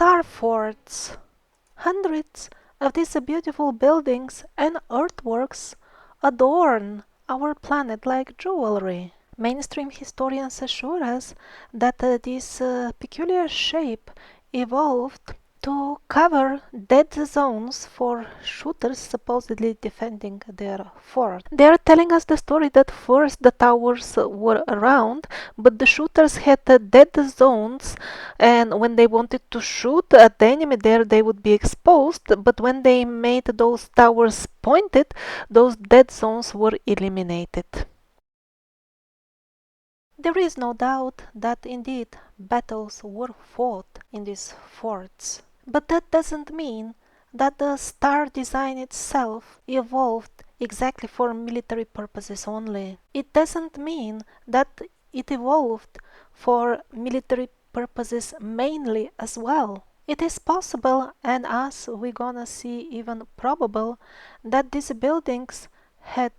Star forts. Hundreds of these beautiful buildings and earthworks adorn our planet like jewelry. Mainstream historians assure us that this peculiar shape evolved to cover dead zones for shooters supposedly defending their fort. They are telling us the story that first the towers were around, but the shooters had dead zones, and when they wanted to shoot at the enemy there, they would be exposed, but when they made those towers pointed, those dead zones were eliminated. There is no doubt that indeed battles were fought in these forts. But that doesn't mean that the star design itself evolved exactly for military purposes only. It doesn't mean that it evolved for military purposes mainly as well. It is possible, and as we're gonna see, even probable, that these buildings had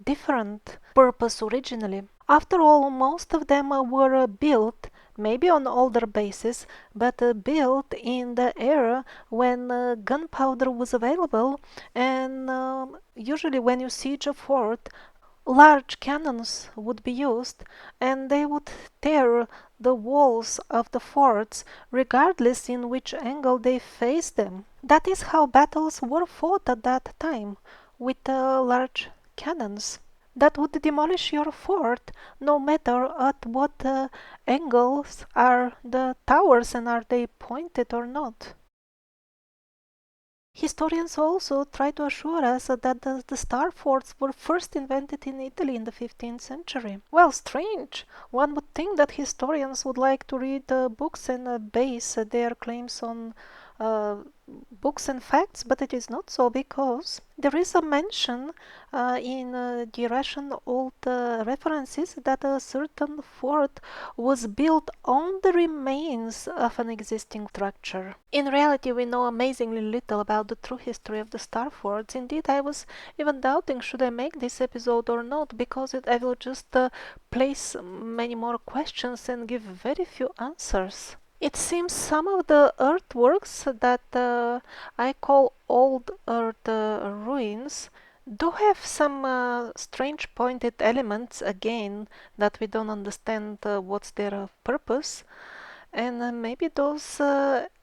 different purpose originally. After all, most of them were built maybe on older bases, but built in the era when gunpowder was available, and usually when you siege a fort, large cannons would be used, and they would tear the walls of the forts regardless in which angle they faced them. That is how battles were fought at that time, with large cannons that would demolish your fort no matter at what angles are the towers and are they pointed or not. Historians also try to assure us that the star forts were first invented in Italy in the 15th century. Well, strange. One would think that historians would like to read books and base their claims on uh, books and facts, but it is not so, because there is a mention in the Russian old references that a certain fort was built on the remains of an existing structure. In reality, we know amazingly little about the true history of the star forts. Indeed, I was even doubting should I make this episode or not, because I will just place many more questions and give very few answers. It seems some of the earthworks that I call old earth ruins do have some strange pointed elements again that we don't understand what's their purpose, and maybe those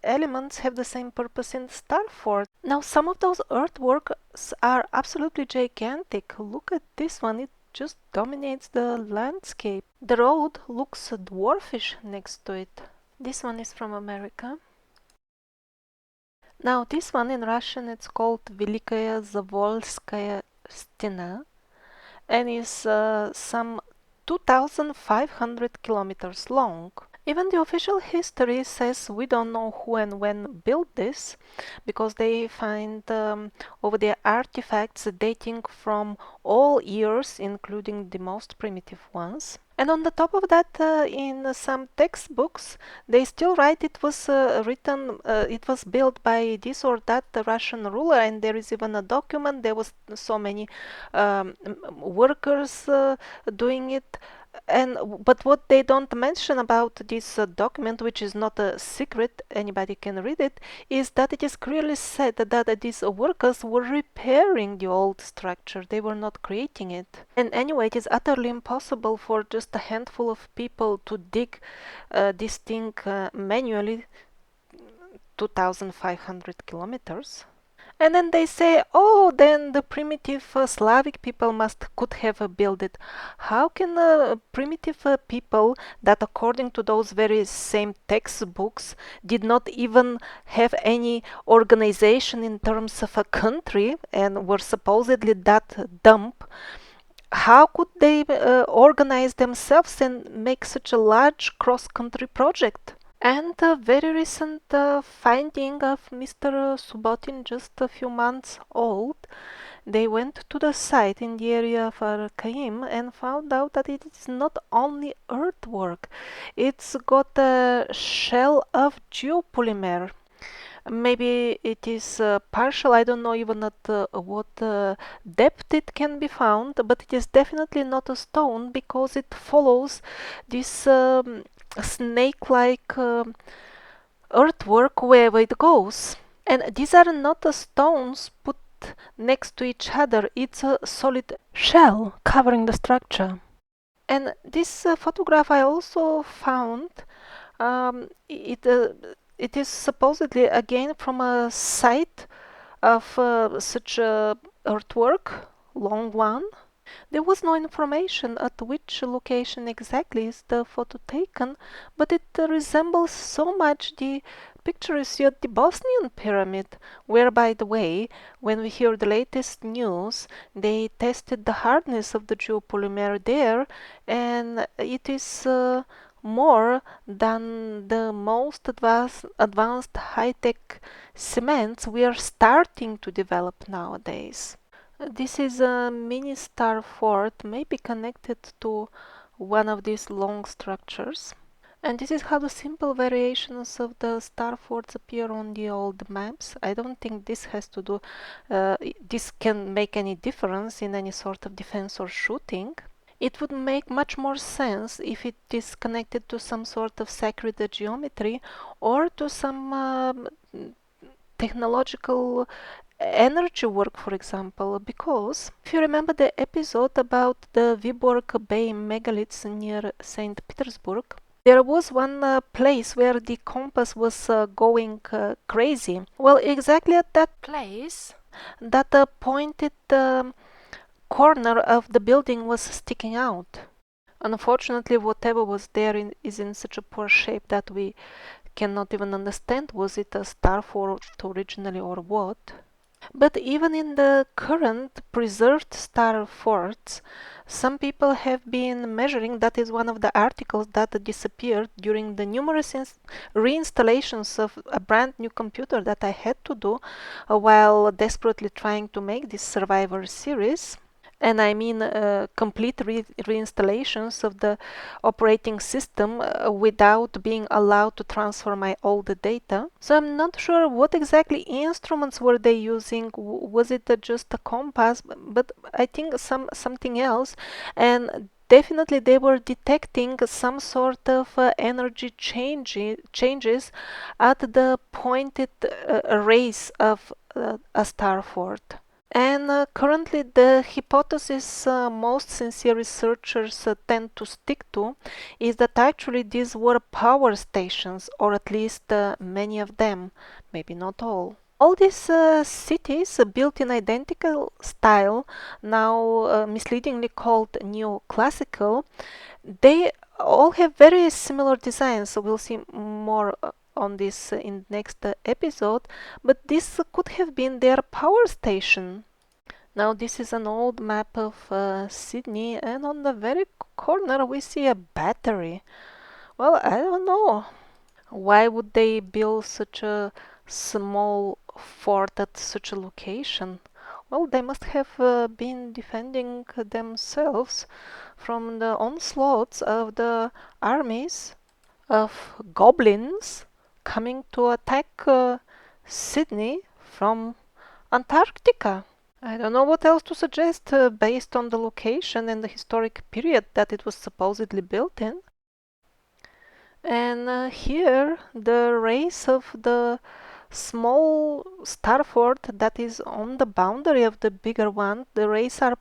elements have the same purpose in Starfort. Now some of those earthworks are absolutely gigantic. Look at this one, it just dominates the landscape. The road looks dwarfish next to it. This one is from America. Now this one in Russian it's called Velikaya Zavolskaya Stena and is some 2,500 kilometers long. Even the official history says we don't know who and when built this, because they find over there artifacts dating from all years, including the most primitive ones. And on the top of that, in some textbooks, they still write it was it was built by this or that Russian ruler, and there is even a document. There was so many workers doing it. And but what they don't mention about this document, which is not a secret, anybody can read it, is that it is clearly said that these workers were repairing the old structure. They were not creating it. And anyway, it is utterly impossible for just a handful of people to dig this thing manually 2,500 kilometers. And then they say, oh, then the primitive Slavic people could have built it. How can primitive people that, according to those very same textbooks, did not even have any organization in terms of a country and were supposedly that dumb, how could they organize themselves and make such a large cross-country project? And a very recent finding of Mr. Subotin, just a few months old, they went to the site in the area of Arkaim and found out that it is not only earthwork, it's got a shell of geopolymer. Maybe it is partial, I don't know even at what depth it can be found, but it is definitely not a stone because it follows this snake-like earthwork wherever it goes. And these are not the stones put next to each other, it's a solid shell covering the structure. And this photograph I also found, um, it, uh, it is supposedly again from a site of such a earthwork, long one. There was no information at which location exactly is the photo taken, but it resembles so much the picture you see at the Bosnian pyramid, where, by the way, when we hear the latest news, they tested the hardness of the geopolymer there, and it is more than the most advanced high-tech cements we are starting to develop nowadays. This is a mini star fort, maybe connected to one of these long structures. And this is how the simple variations of the star forts appear on the old maps. I don't think this has to do, this can make any difference in any sort of defense or shooting. It would make much more sense if it is connected to some sort of sacred geometry or to some technological energy work, for example, because if you remember the episode about the Viborg Bay megaliths near St. Petersburg, there was one place where the compass was going crazy. Well, exactly at that place, that pointed corner of the building was sticking out. Unfortunately, whatever was there is in such a poor shape that we cannot even understand was it a star fort originally or what. But even in the current preserved star forts, some people have been measuring. That is one of the articles that disappeared during the numerous reinstallations of a brand new computer that I had to do while desperately trying to make this Survivor series. And I mean complete reinstallations of the operating system without being allowed to transfer my old data. So I'm not sure what exactly instruments were they using. Was it just a compass? But I think something else. And definitely they were detecting some sort of energy changes at the pointed rays of a star fort. And currently, the hypothesis most sincere researchers tend to stick to is that actually these were power stations, or at least many of them, maybe not all. All these cities built in identical style, now misleadingly called neoclassical, they all have very similar designs, so we'll see more on this in next episode, but this could have been their power station. Now this is an old map of Sydney, and on the very corner we see a battery. Well, I don't know. Why would they build such a small fort at such a location? Well, they must have been defending themselves from the onslaughts of the armies of goblins coming to attack Sydney from Antarctica. I don't know what else to suggest based on the location and the historic period that it was supposedly built in. And here, the rays of the small star fort that is on the boundary of the bigger one, the rays are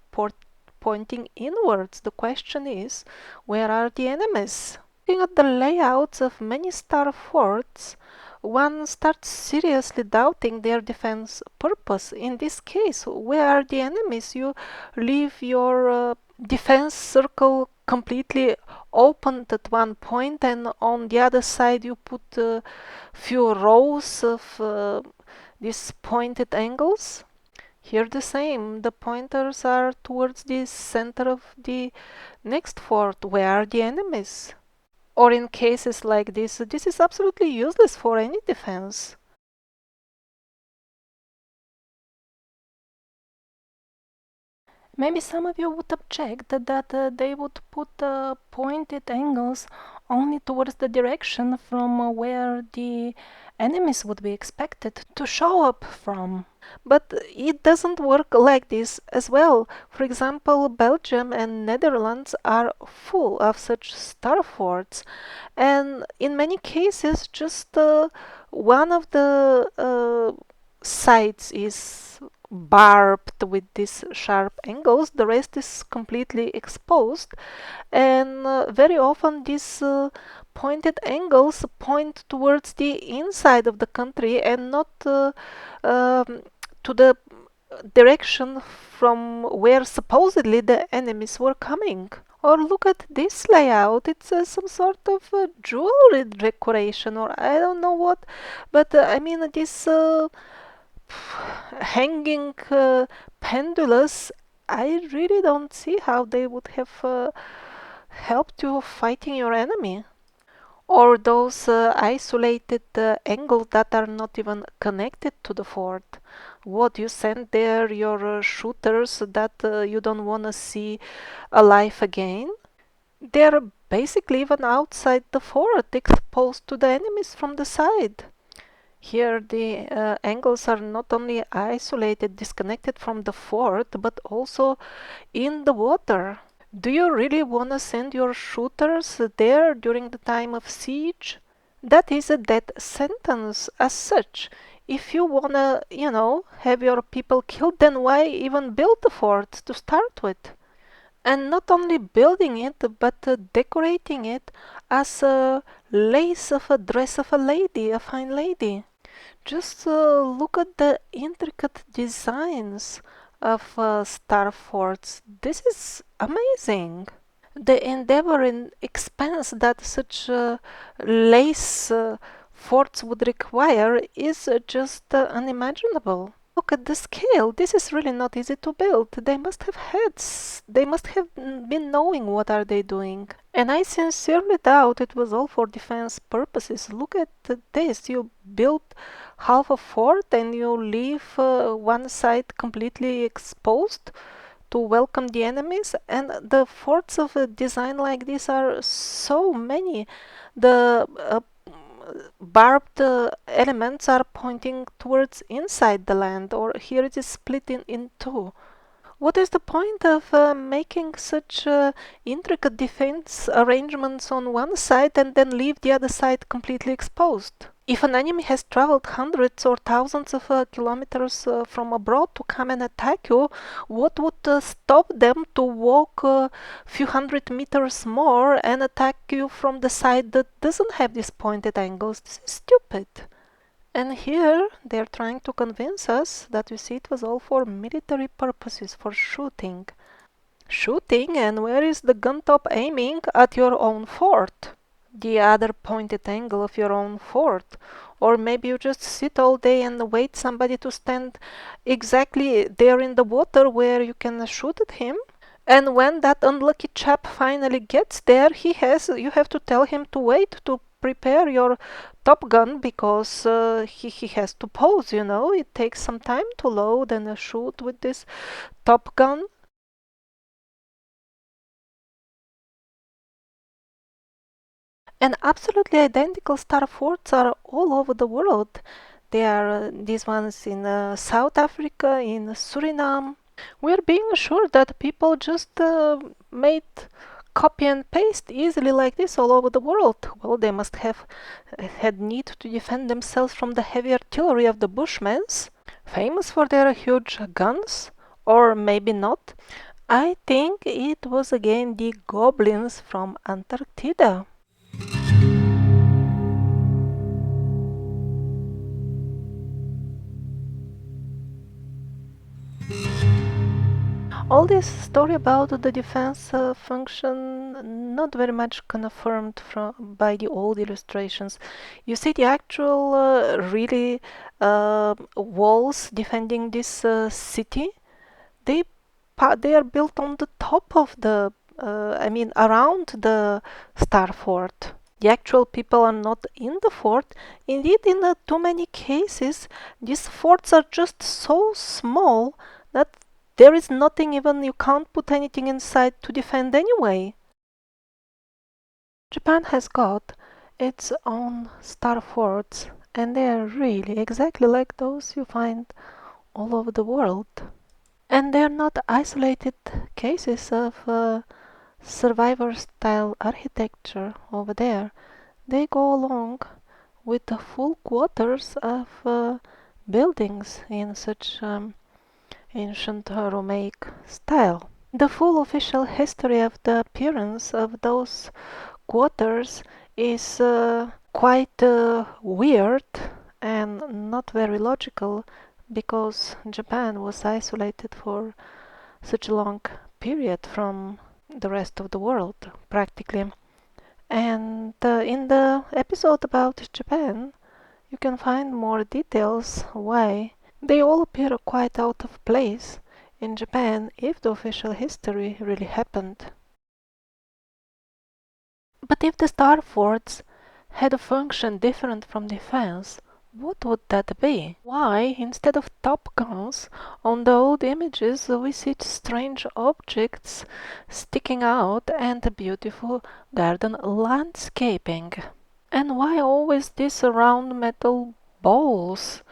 pointing inwards. The question is, where are the enemies? Looking at the layouts of many star forts, one starts seriously doubting their defense purpose. In this case, where are the enemies? You leave your defense circle completely opened at one point, and on the other side you put a few rows of these pointed angles. Here the same, the pointers are towards the center of the next fort. Where are the enemies? Or in cases like this is absolutely useless for any defense. Maybe some of you would object that they would put pointed angles only towards the direction from where the enemies would be expected to show up from. But it doesn't work like this as well. For example, Belgium and Netherlands are full of such star forts, and in many cases just one of the sides is barbed with these sharp angles, the rest is completely exposed, and very often these pointed angles point towards the inside of the country and not um, to the direction from where supposedly the enemies were coming. Or look at this layout, it's some sort of jewelry decoration, or I don't know what, but I mean, this hanging pendulous, I really don't see how they would have helped you fighting your enemy. Or those isolated angles that are not even connected to the fort. What, you send there your shooters that you don't want to see alive again? They're basically even outside the fort, exposed to the enemies from the side. Here the angles are not only isolated, disconnected from the fort, but also in the water. Do you really want to send your shooters there during the time of siege? That is a death sentence as such. If you want to, have your people killed, then why even build the fort to start with? And not only building it, but decorating it as a lace of a dress of a lady, a fine lady. Just look at the intricate designs of star forts. This is amazing. The endeavor and expense that such lace forts would require is just unimaginable. Look at the scale. This is really not easy to build. They must have heads. They must have been knowing what are they doing. And I sincerely doubt it was all for defense purposes. Look at this. You build half a fort and you leave one side completely exposed to welcome the enemies, and the forts of a design like this are so many. The barbed elements are pointing towards inside the land, or here it is split in two. What is the point of making such intricate defense arrangements on one side and then leave the other side completely exposed? If an enemy has traveled hundreds or thousands of kilometers from abroad to come and attack you, what would stop them to walk a few hundred meters more and attack you from the side that doesn't have these pointed angles? This is stupid. And here they're trying to convince us that, you see, it was all for military purposes, for shooting. Shooting, and where is the gun top aiming? At your own fort. The other pointed angle of your own fort. Or maybe you just sit all day and wait somebody to stand exactly there in the water where you can shoot at him. And when that unlucky chap finally gets there, you have to tell him to wait to prepare your Top Gun, because he has to pose, It takes some time to load and shoot with this Top Gun. And absolutely identical star forts are all over the world. There are these ones in South Africa, in Suriname. We're being assured that people just made copy and paste easily like this all over the world. Well, they must have had need to defend themselves from the heavy artillery of the Bushmans, famous for their huge guns, or maybe not. I think it was again the goblins from Antarctica. All this story about the defense function not very much confirmed by the old illustrations. You see the actual really walls defending this city. They they are built on the top of the around the star fort. The actual people are not in the fort. Indeed, in too many cases, these forts are just so small that there is nothing, even you can't put anything inside to defend anyway. Japan has got its own star forts, and they are really exactly like those you find all over the world. And they are not isolated cases of survivor style architecture over there. They go along with the full quarters of buildings in such ancient Romaic style. The full official history of the appearance of those quarters is quite weird and not very logical because Japan was isolated for such a long period from the rest of the world practically. And in the episode about Japan, you can find more details why they all appear quite out of place in Japan if the official history really happened. But if the star forts had a function different from defense, what would that be? Why, instead of top guns, on the old images we see strange objects sticking out and beautiful garden landscaping? And why always these round metal balls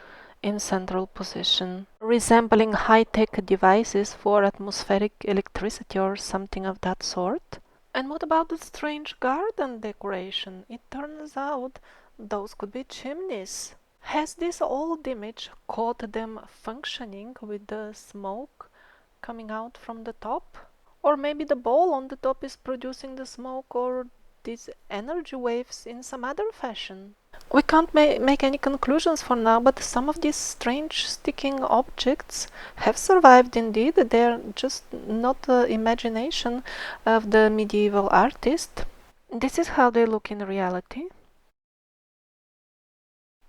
in central position, resembling high-tech devices for atmospheric electricity or something of that sort? And what about the strange garden decoration? It turns out those could be chimneys. Has this old image caught them functioning with the smoke coming out from the top? Or maybe the ball on the top is producing the smoke or these energy waves in some other fashion. We can't make any conclusions for now, but some of these strange sticking objects have survived indeed. They're just not the imagination of the medieval artist. This is how they look in reality.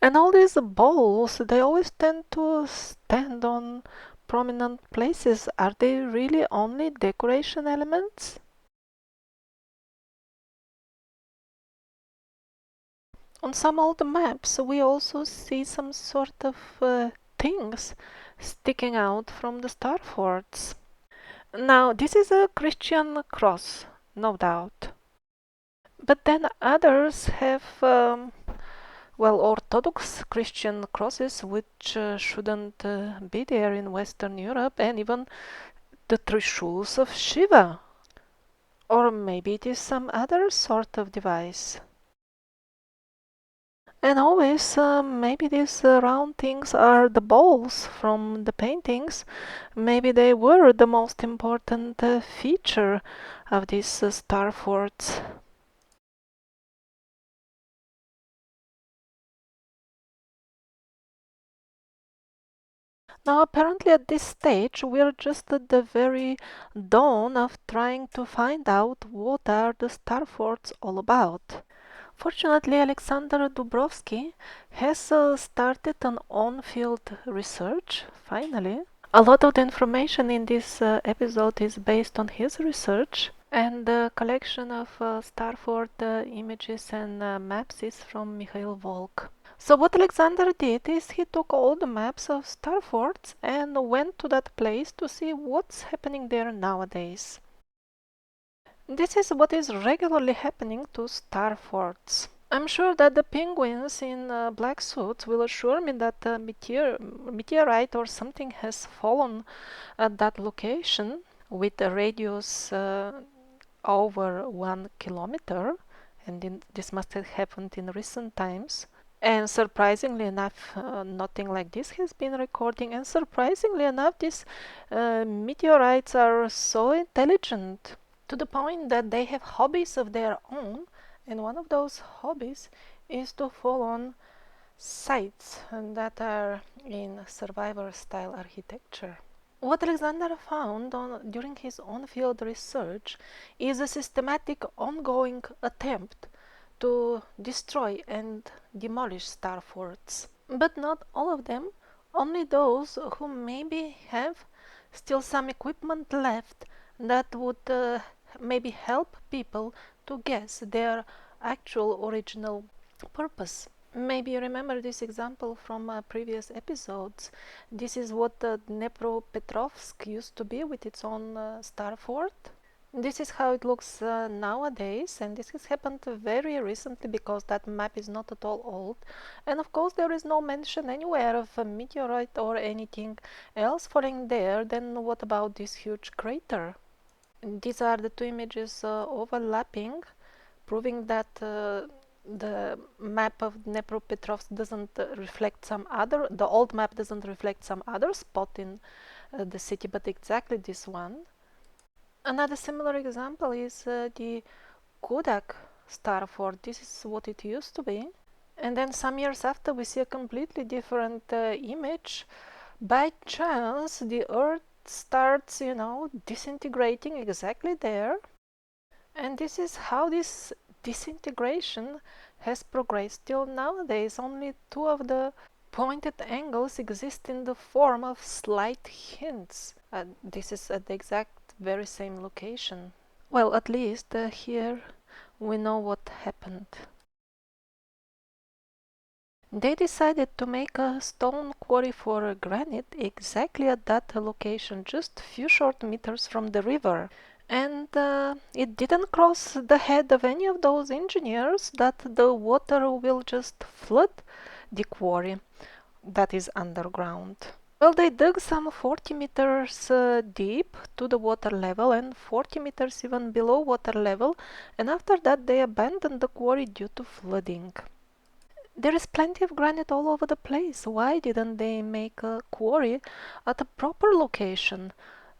And all these balls, they always tend to stand on prominent places. Are they really only decoration elements? On some old maps, we also see some sort of things sticking out from the star forts. Now, this is a Christian cross, no doubt. But then others have, Orthodox Christian crosses, which shouldn't be there in Western Europe, and even the Trishuls of Shiva. Or maybe it is some other sort of device. And always, maybe these round things are the balls from the paintings. Maybe they were the most important feature of these star forts. Now, apparently at this stage, we're just at the very dawn of trying to find out what are the star forts all about. Fortunately, Alexander Dubrovsky has started an on-field research, finally. A lot of the information in this episode is based on his research, and the collection of Starford images and maps is from Mikhail Volk. So what Alexander did is he took all the maps of star forts and went to that place to see what's happening there nowadays. This is what is regularly happening to star forts. I'm sure that the penguins in black suits will assure me that a meteorite or something has fallen at that location with a radius over 1 kilometer, and this must have happened in recent times. And surprisingly enough, nothing like this has been recording. And surprisingly enough, these meteorites are so intelligent to the point that they have hobbies of their own. And one of those hobbies is to fall on sites that are in survivor style architecture. What Alexander found during his on-field research is a systematic ongoing attempt to destroy and demolish star forts. But not all of them, only those who maybe have still some equipment left that would maybe help people to guess their actual original purpose. Maybe you remember this example from previous episodes. This is what Dnepropetrovsk used to be with its own star fort. This is how it looks nowadays, and this has happened very recently because that map is not at all old. And of course there is no mention anywhere of a meteorite or anything else falling there. Then what about this huge crater? These are the two images overlapping, proving that the map of Dnepropetrovsk doesn't reflect some other, the old map doesn't reflect some other spot in the city, but exactly this one. Another similar example is the Kudak Star Fort. This is what it used to be. And then some years after we see a completely different image. By chance, the Earth starts, disintegrating exactly there. And this is how this disintegration has progressed till nowadays. Only two of the pointed angles exist in the form of slight hints. This is at the exact very same location. Well, at least here we know what happened. They decided to make a stone quarry for granite exactly at that location, just a few short meters from the river. And it didn't cross the head of any of those engineers that the water will just flood the quarry that is underground. Well, they dug some 40 meters deep to the water level and 40 meters even below water level, and after that they abandoned the quarry due to flooding. There is plenty of granite all over the place. Why didn't they make a quarry at a proper location,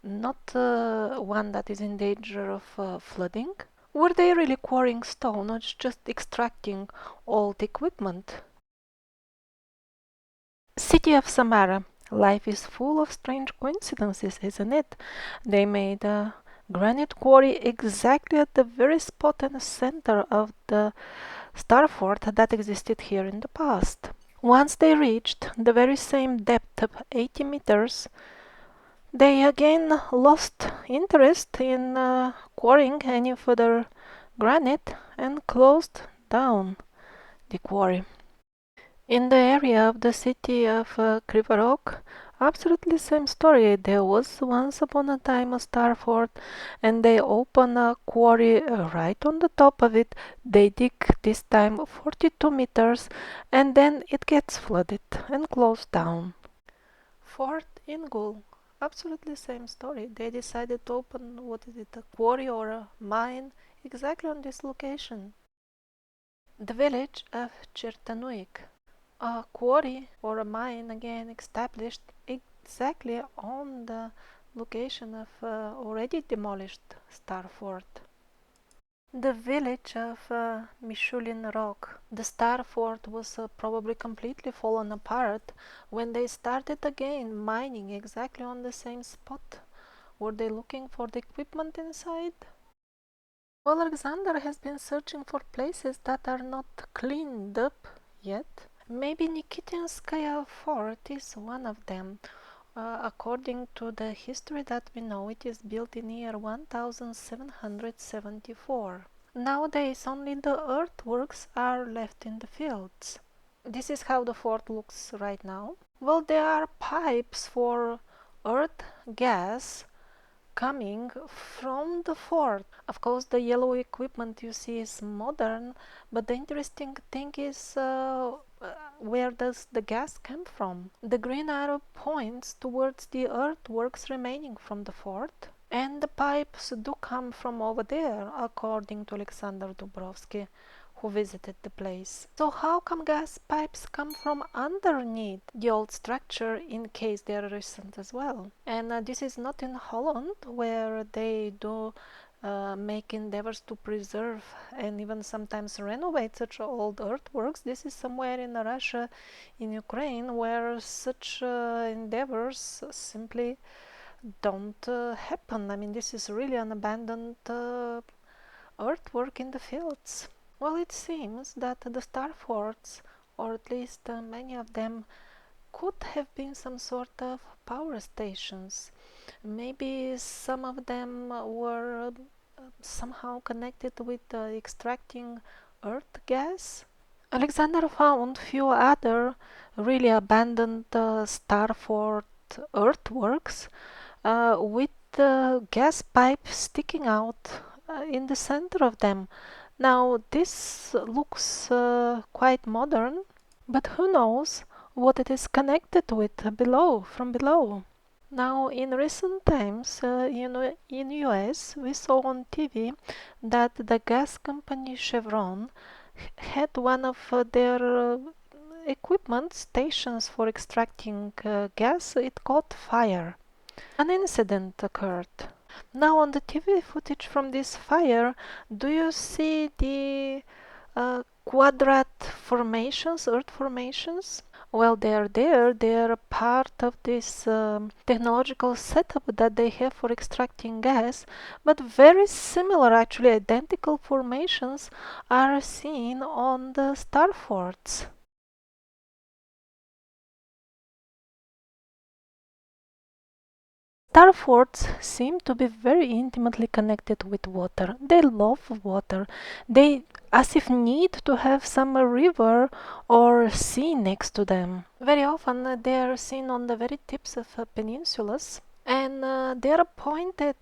not one that is in danger of flooding? Were they really quarrying stone or just extracting old equipment? City of Samara. Life is full of strange coincidences, isn't it? They made a granite quarry exactly at the very spot in the center of the star fort that existed here in the past. Once they reached the very same depth of 80 meters, they again lost interest in quarrying any further granite and closed down the quarry. In the area of the city of Krivorok, absolutely same story. There was once upon a time a star fort, and they open a quarry right on the top of it. They dig this time 42 meters, and then it gets flooded and closed down. Fort Ingul, absolutely same story. They decided to open, what is it, a quarry or a mine exactly on this location. The village of Chertanuik, a quarry or a mine again established exactly on the location of already demolished Star Fort. The village of Mishulin Rock. The Star Fort was probably completely fallen apart when they started again mining exactly on the same spot. Were they looking for the equipment inside? Well, Alexander has been searching for places that are not cleaned up yet. Maybe Nikitinskaya Fort is one of them. According to the history that we know, it is built in year 1774. Nowadays, only the earthworks are left in the fields. This is how the fort looks right now. Well, there are pipes for earth gas coming from the fort. Of course, the yellow equipment you see is modern, but the interesting thing is where does the gas come from? The green arrow points towards the earthworks remaining from the fort, and the pipes do come from over there, according to Alexander Dubrovsky, who visited the place. So how come gas pipes come from underneath the old structure in case they are recent as well? And this is not in Holland, where they do make endeavors to preserve and even sometimes renovate such old earthworks. This is somewhere in Russia, in Ukraine, where such endeavors simply don't happen. I mean, this is really an abandoned earthwork in the fields. Well, it seems that the star forts, or at least many of them, could have been some sort of power stations. Maybe some of them were somehow connected with extracting earth gas. Alexander found few other really abandoned star fort earthworks with the gas pipe sticking out in the center of them. Now this looks quite modern, but who knows what it is connected with below, from below. Now in recent times, in US we saw on TV that the gas company Chevron had one of their equipment stations for extracting gas. It caught fire. An incident occurred. Now, on the TV footage from this fire, do you see the quadrat formations, earth formations? Well, they are there. They are part of this technological setup that they have for extracting gas, but very similar, actually identical formations are seen on the star forts. Star forts seem to be very intimately connected with water. They love water. They as if need to have some river or sea next to them. Very often they are seen on the very tips of peninsulas, and their pointed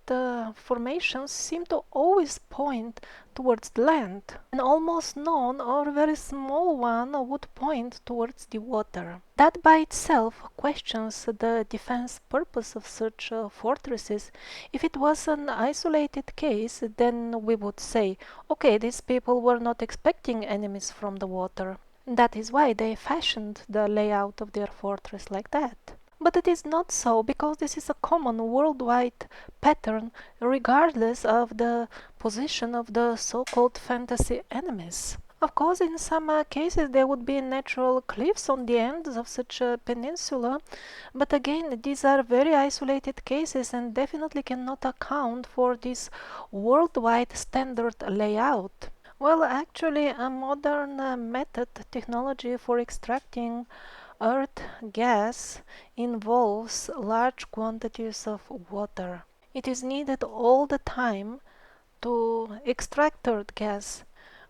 formations seem to always point towards the land. An almost none or very small one would point towards the water. That by itself questions the defense purpose of such fortresses. If it was an isolated case, then we would say, okay, these people were not expecting enemies from the water. That is why they fashioned the layout of their fortress like that. But it is not so, because this is a common worldwide pattern regardless of the position of the so-called fantasy enemies. Of course, in some cases there would be natural cliffs on the ends of such a peninsula, but again, these are very isolated cases and definitely cannot account for this worldwide standard layout. Well, actually, a modern method, technology for extracting earth gas involves large quantities of water. It is needed all the time to extract earth gas.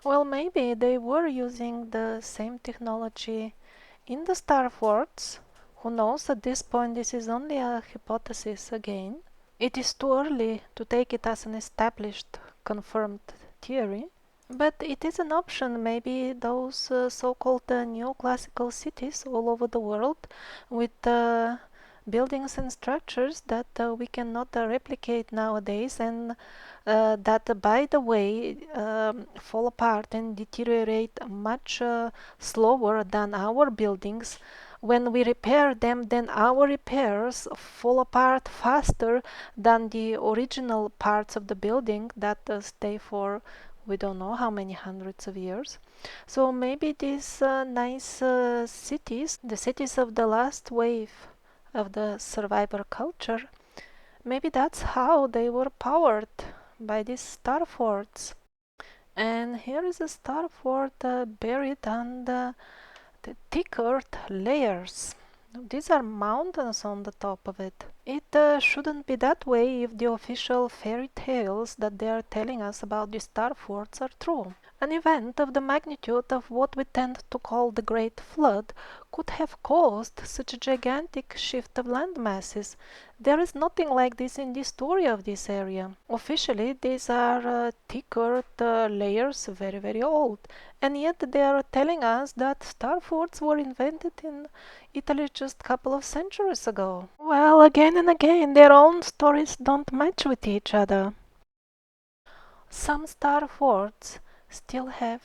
Well, maybe they were using the same technology in the star forts. Who knows? At this point, this is only a hypothesis again. It is too early to take it as an established, confirmed theory. But it is an option. Maybe those so-called neoclassical cities all over the world with buildings and structures that we cannot replicate nowadays, and that, by the way, fall apart and deteriorate much slower than our buildings. When we repair them, then our repairs fall apart faster than the original parts of the building that stay for we don't know how many hundreds of years. So maybe these nice cities, the cities of the last wave of the survivor culture, maybe that's how they were powered, by these star forts. And here is a star fort buried under the thick earth layers. These are mountains on the top of it. It shouldn't be that way if the official fairy tales that they are telling us about the star forts are true. An event of the magnitude of what we tend to call the Great Flood could have caused such a gigantic shift of land masses. There is nothing like this in the story of this area. Officially, these are thick earth layers, very, very old. And yet they are telling us that star forts were invented in Italy just a couple of centuries ago. Well, again and again, their own stories don't match with each other. Some star forts still have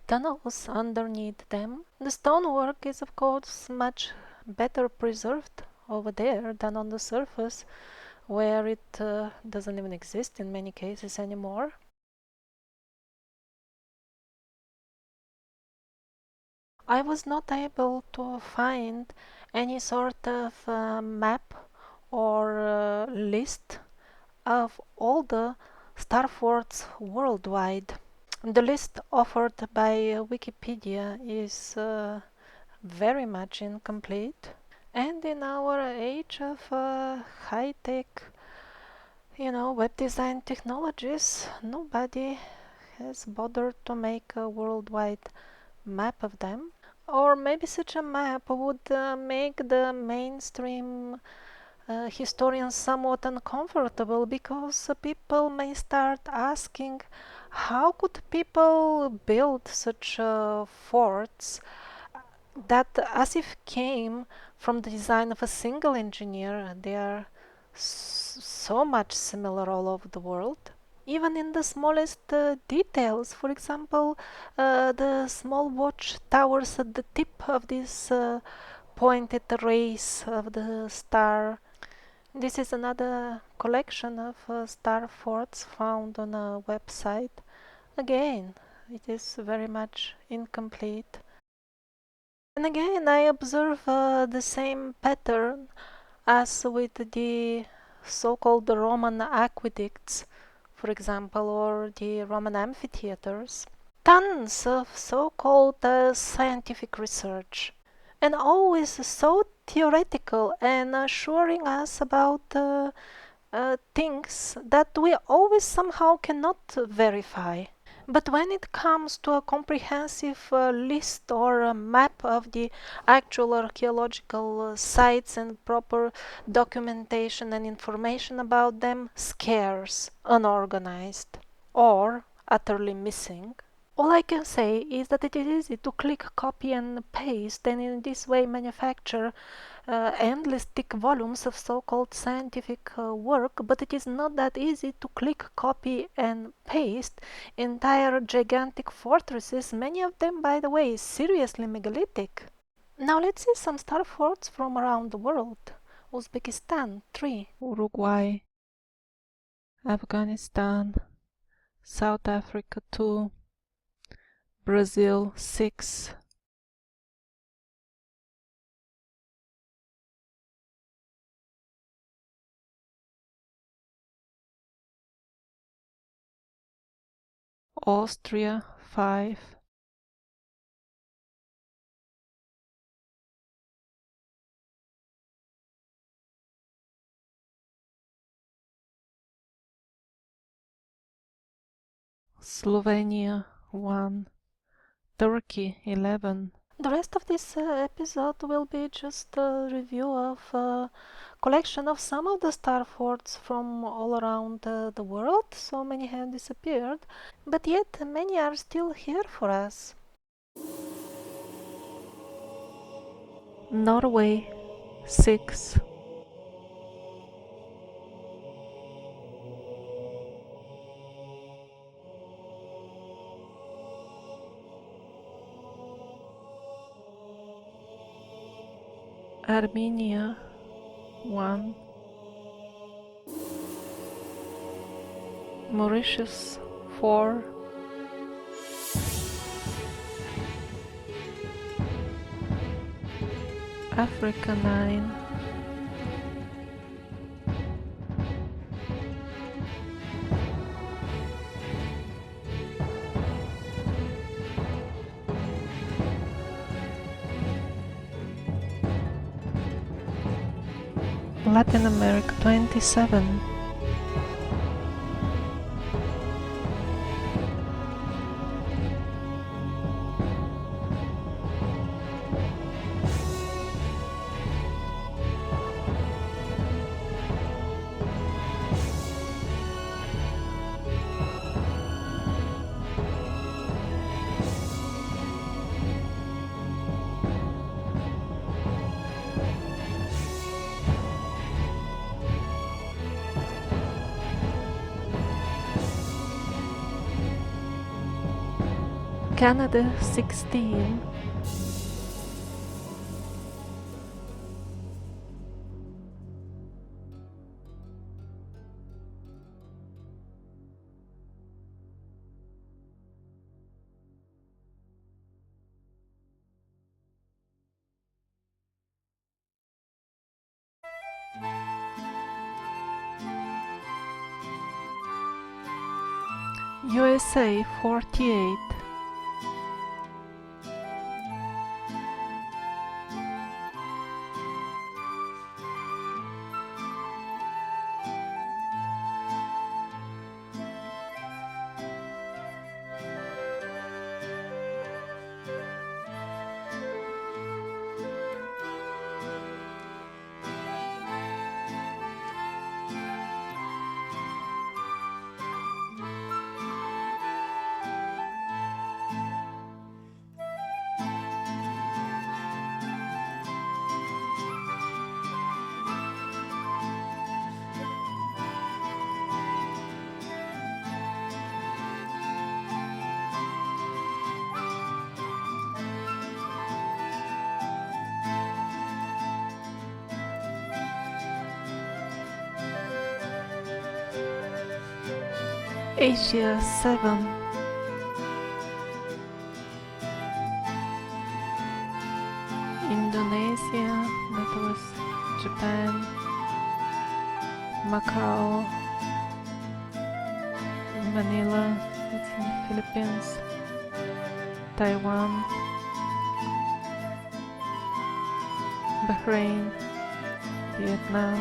tunnels underneath them. The stonework is, of course, much better preserved over there than on the surface, where it doesn't even exist in many cases anymore. I was not able to find any sort of map or list of all the star forts worldwide. The list offered by Wikipedia is very much incomplete. And in our age of high-tech, web design technologies, nobody has bothered to make a worldwide map of them. Or maybe such a map would make the mainstream historians somewhat uncomfortable, because people may start asking, how could people build such forts that as if came from the design of a single engineer? They are so much similar all over the world. even in the smallest details. For example, the small watch towers at the tip of this pointed rays of the star. This is another collection of star forts found on a website. Again, it is very much incomplete. And again, I observe the same pattern as with the so-called Roman aqueducts, for example, or the Roman amphitheaters. Tons of so-called scientific research, and always so theoretical and assuring us about things that we always somehow cannot verify. But when it comes to a comprehensive list or a map of the actual archaeological sites and proper documentation and information about them, scarce, unorganized, or utterly missing. All I can say is that it is easy to click copy and paste and in this way manufacture endless thick volumes of so-called scientific work, but it is not that easy to click copy and paste entire gigantic fortresses, many of them by the way seriously megalithic. Now let's see some star forts from around the world. Uzbekistan 3, Uruguay, Afghanistan, South Africa 2, Brazil 6, Austria 5, Slovenia 1, Turkey 11. The rest of this episode will be just a review of a collection of some of the star forts from all around the world. So many have disappeared, but yet many are still here for us. Norway 6, Armenia 1, Mauritius 4, Africa 9, Latin America 27, Canada 16, USA 48, Asia 7. Indonesia, that was Japan, Macau, Manila, that's in the Philippines, Taiwan, Bahrain, Vietnam,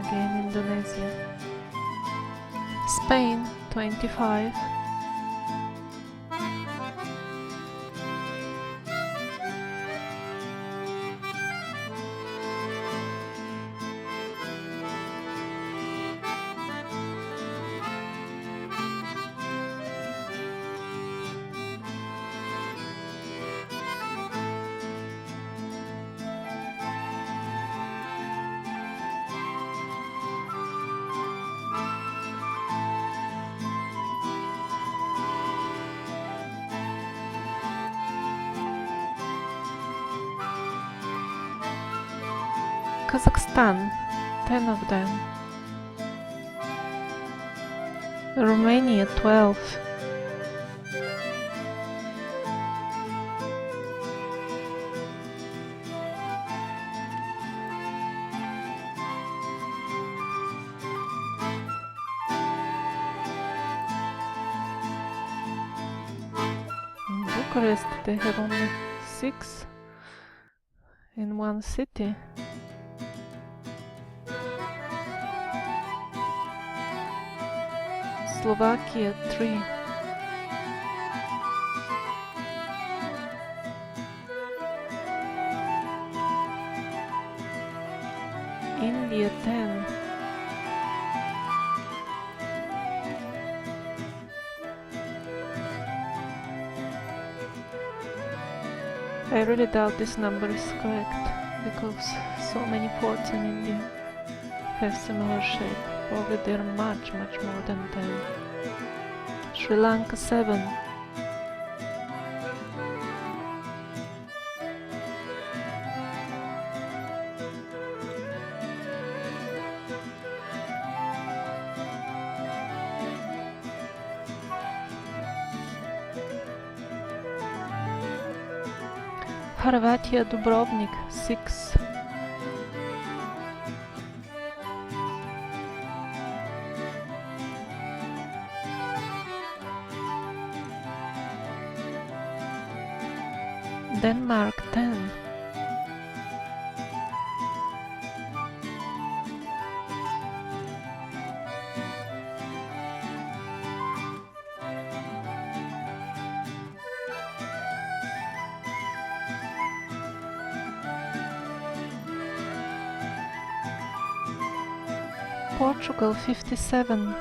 again Indonesia, Spain 25, Kazakhstan 10 of them, Romania 12, in Bucharest they have only 6 in one city. Slovakia 3, India 10, I really doubt this number is correct because so many ports in India have similar shape. Probably they're much more than 10. Sri Lanka 7, Horvatia Dubrovnik 6, Denmark 10, Portugal 57,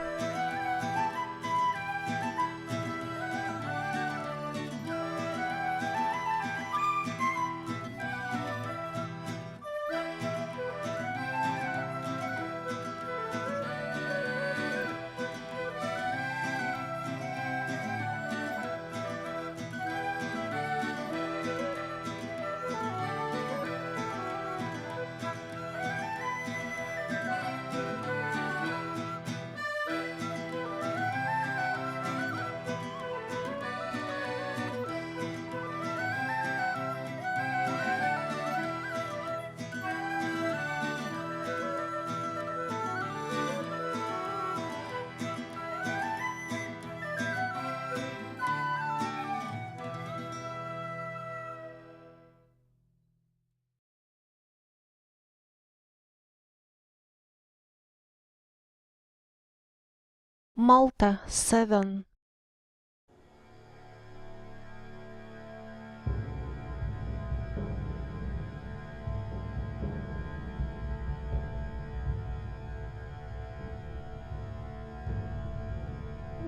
Malta 7,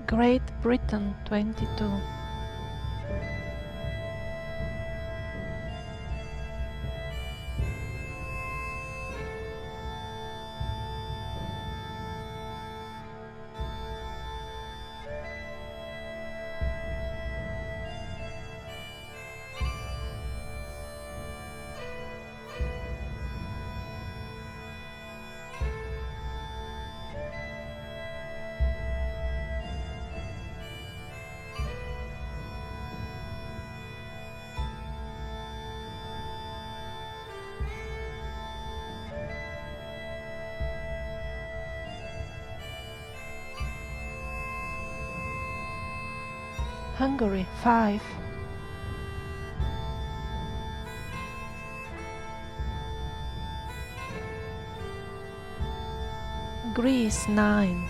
Great Britain 22, Hungary 5, Greece 9,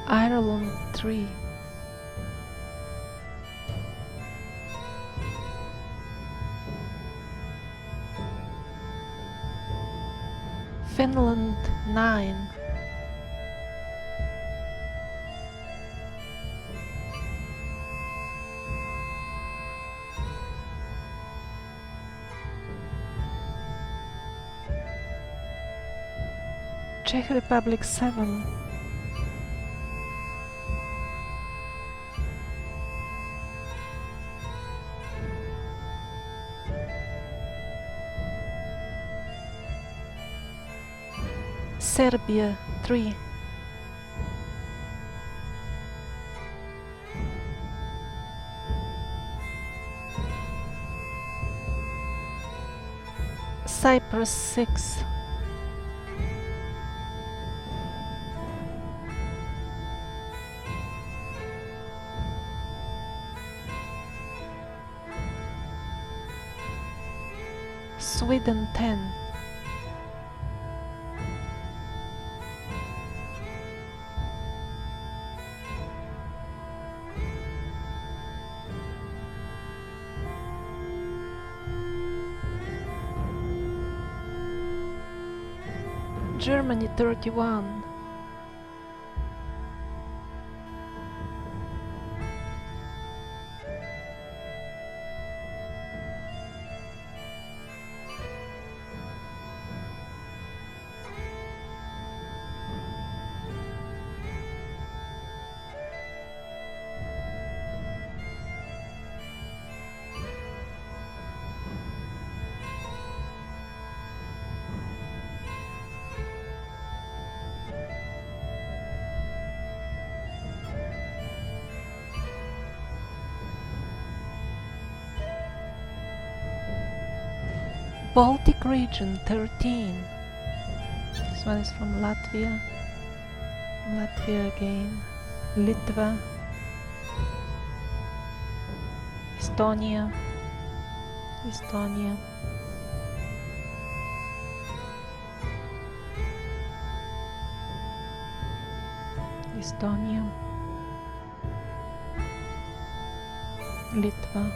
Ireland 3, Finland 9, Czech Republic 7, Serbia 3, Cyprus 6, Sweden 10, Germany 31, Baltic region 13, this one is from Latvia, again, Litva, Estonia, Litva,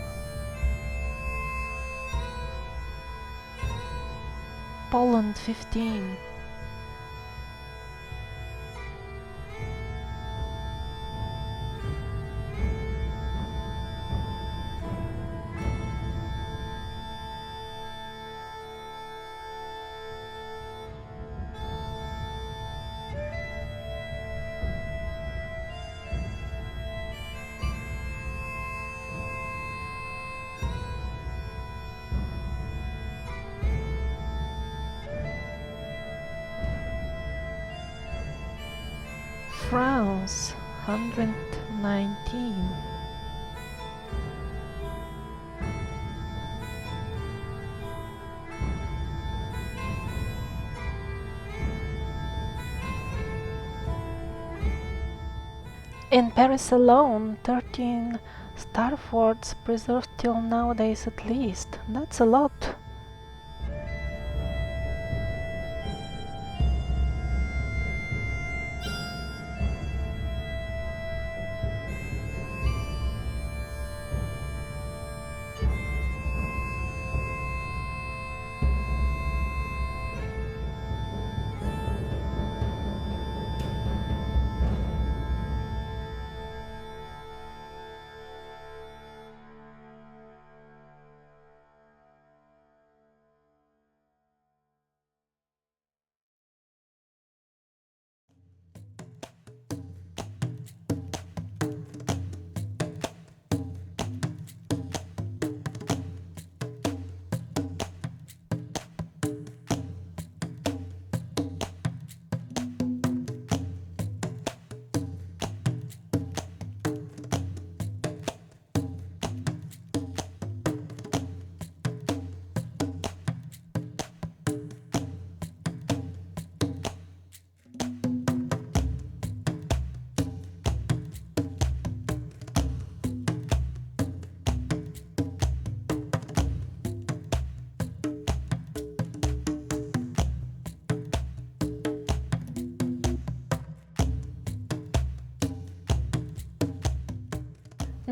Poland 15, France 119, in Paris alone 13 star forts preserved till nowadays at least. That's a lot.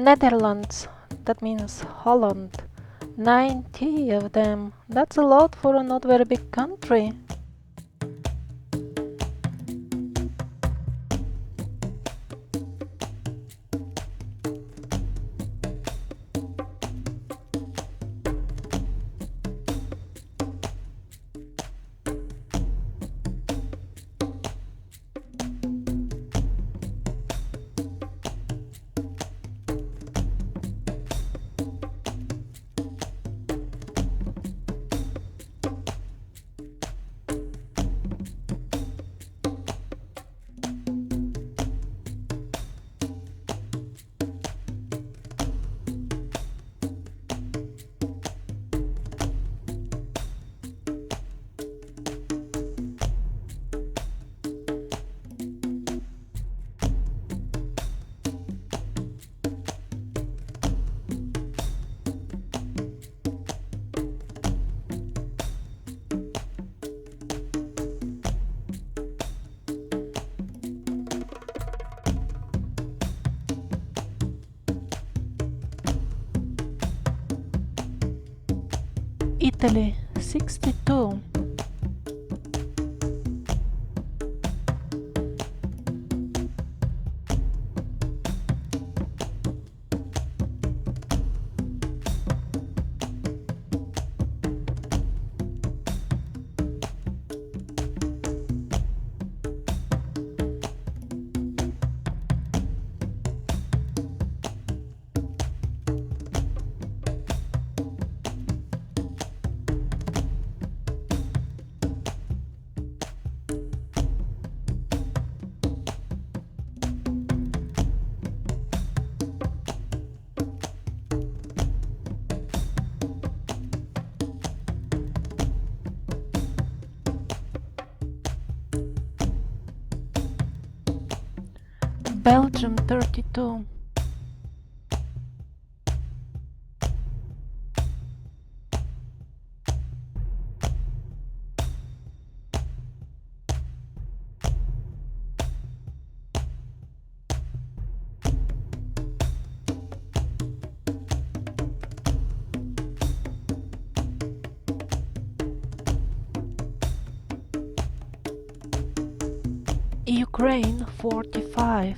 Netherlands, that means Holland. 90 of them. That's a lot for a not very big country. Italy, 62. Belgium, 32. Ukraine, 45.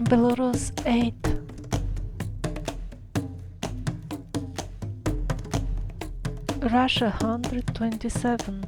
Belarus, 8. Russia, 127.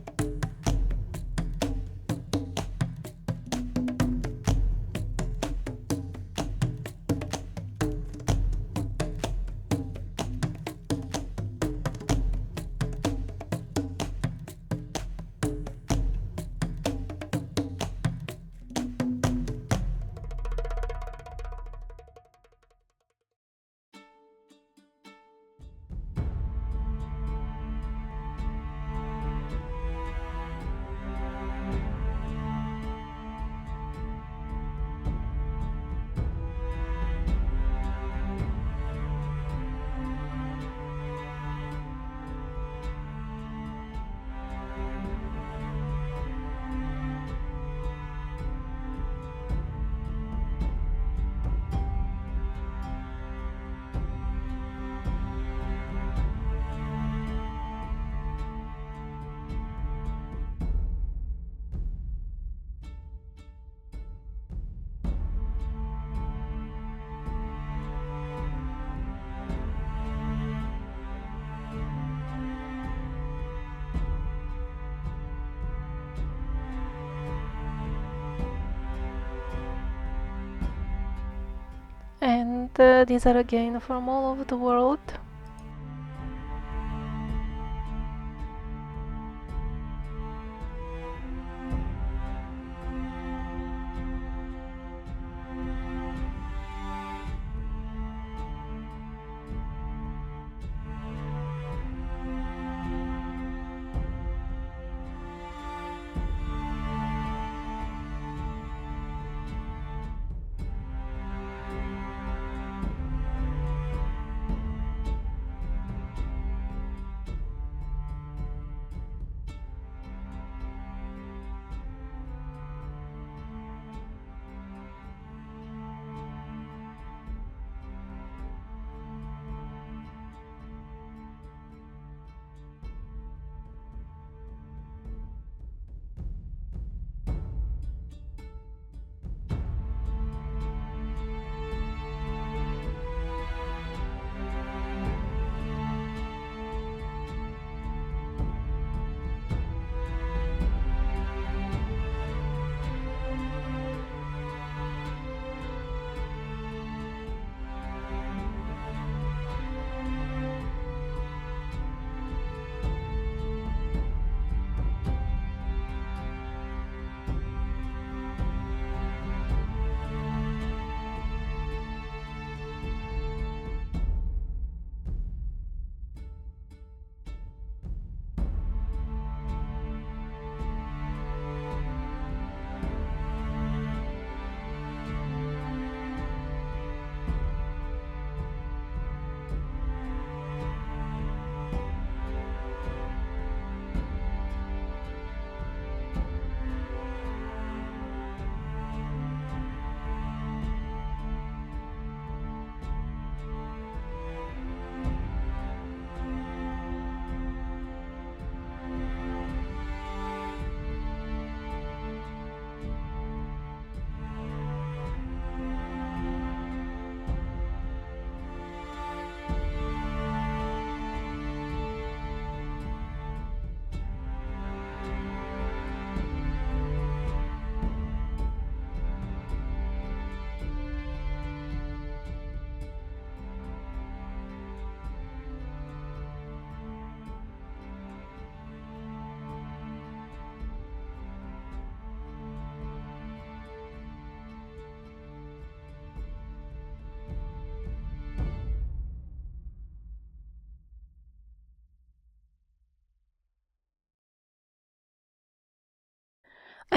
And these are again from all over the world.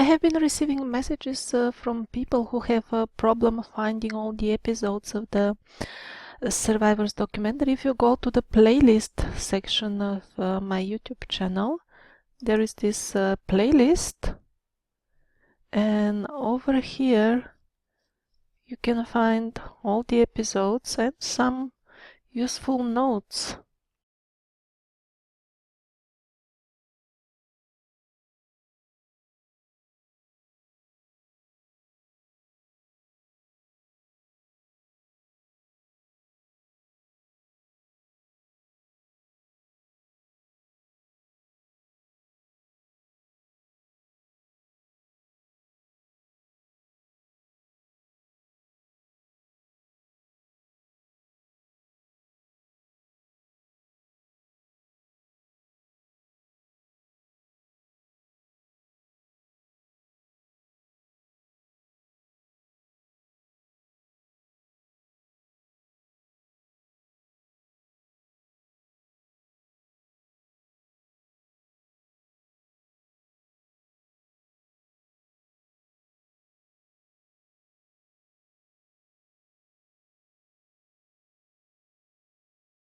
I have been receiving messages from people who have a problem finding all the episodes of the Survivors documentary. If you go to the playlist section of my YouTube channel, there is this playlist, and over here you can find all the episodes and some useful notes